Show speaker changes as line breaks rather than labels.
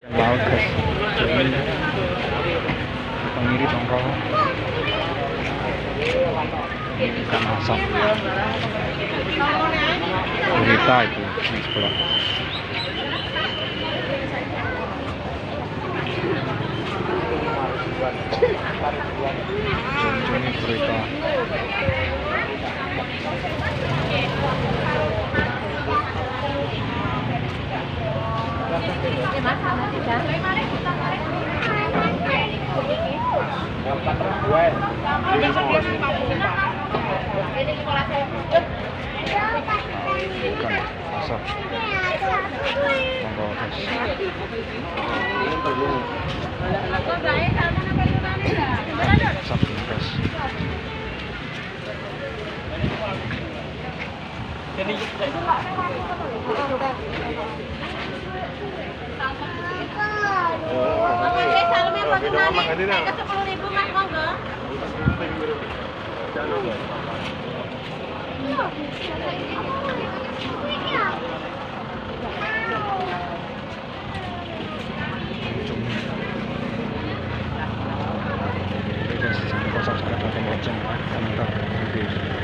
Laut guys, jadi pengiri tongkol ikan asap gurita itu di sebelah. Ini gurita. Ikan asap tongkol guys. Asap ini guys. Jangan lupa subscribe dan lonceng ya, komentar.